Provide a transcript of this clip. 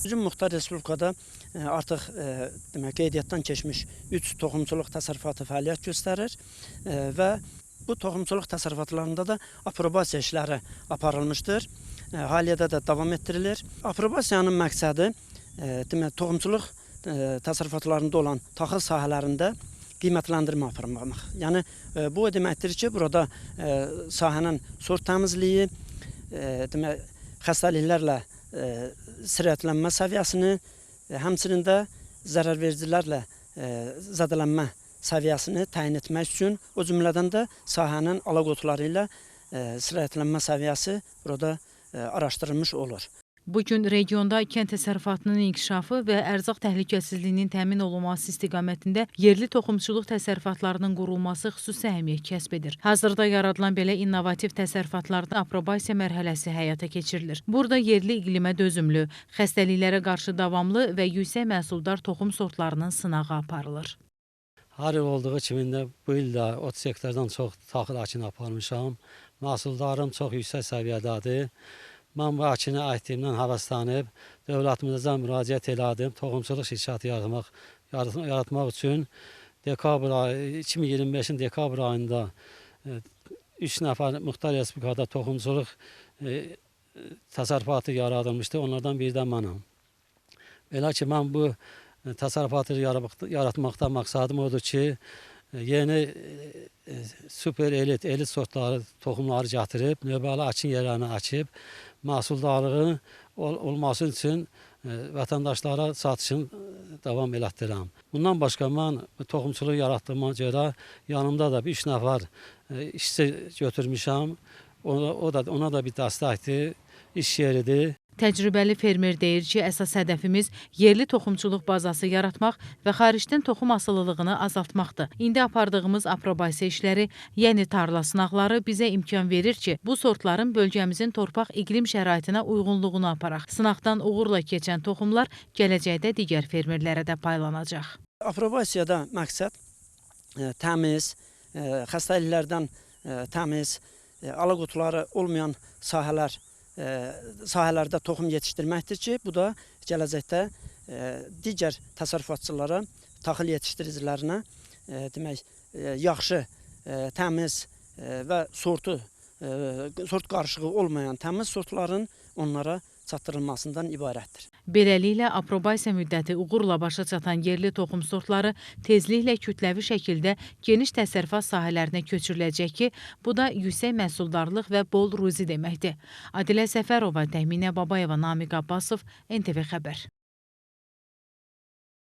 Bizim Muxtar Respublikada artıq demək qeydiyyatdan keçmiş 3 toxumçuluq təsərrüfatı fəaliyyət göstərir və bu toxumçuluq təsərrüfatlarında da aprobasiya işləri aparılmışdır. Hal-hazırda da davam etdirilir. Aprobasiyanın məqsədi demək toxumçuluq təsərrüfatlarında olan taxıl sahələrində qiymətləndirmə aparmaq. Yəni bu o deməkdir ki, burada sahənin sort təmizliyi, demək xəstəliklərlə sirayətlənmə səviyyəsini, həmçinin də zərərvericilərlə zədələnmə səviyyəsini təyin etmək üçün, o cümlədən də sahənin alaqotları ilə sirayətlənmə səviyyəsi burada araşdırılmış olur. Bugün regionda kənd təsərrüfatının inkişafı və ərzaq təhlükəsizliyinin təmin olunması istiqamətində yerli toxumçuluq təsərrüfatlarının qurulması xüsusi əhəmiyyət kəsb edir. Hazırda yaradılan belə innovativ təsərrüfatlarda aprobasiya mərhələsi həyata keçirilir. Burada yerli iqlimə dözümlü, xəstəliklərə qarşı davamlı və yüksək məhsuldar toxum sortlarının sınağı aparılır. Hər il olduğu kimi də bu il də 30 hektardan çox taxıl əkini aparmışam. Məhsuldarım çox yüksək səviyyədədir. Mən bu əkini əkdiyimdən həvəslənib, dövlətimizə müraciət elədim. Toxumçuluq şirkəti yaratmaq üçün 2025-in dekabr ayında 3 nəfər Muxtar Respublikada toxumçuluq təsərrüfatı yaradılmışdı. Onlardan biri də mənəm. Belə ki, mən bu təsərrüfatı yaratmaqda məqsədim odur ki, yeni super elit sortları, toxumları gətirib, növbəli əkin yerlərini əkib, məhsuldarlığın olması üçün vətəndaşlara satışını davam elətdirəm. Bundan başqa mən toxumçuluq yaratdığıma görə yanımda da 3 nəfər işçi götürmüşəm. Ona da bir dəstəkdir, iş yeridir. Təcrübəli fermer deyir ki, əsas hədəfimiz yerli toxumçuluq bazası yaratmaq və xaricdən toxum asılılığını azaltmaqdır. İndi apardığımız aprobasiya işləri, yəni tarla sınaqları bizə imkan verir ki, bu sortların bölgəmizin torpaq iqlim şəraitinə uyğunluğunu aparaq. Sınaqdan uğurla keçən toxumlar gələcəkdə digər fermerlərə də paylanacaq. Aprobasiyada məqsəd təmiz, xəstəliklərdən təmiz, alaqotları olmayan sahələrdə toxum yetişdirməkdir ki, bu da gələcəkdə digər təsərrüfatçılara, taxıl yetişdiricilərinə demək yaxşı, təmiz və sort qarışığı olmayan təmiz sortların onlara çatdırılmasından ibarətdir. Beləliklə, aprobasiya müddəti uğurla başa çatan yerli toxum sortları tezliklə kütləvi şəkildə geniş təsərrüfat sahələrinə köçürüləcək ki, bu da yüksək məhsuldarlıq və bol ruzi deməkdir. Adilə Səfərova, Təxminə Babayeva, Namiq Abbasov, NTV Xəbər.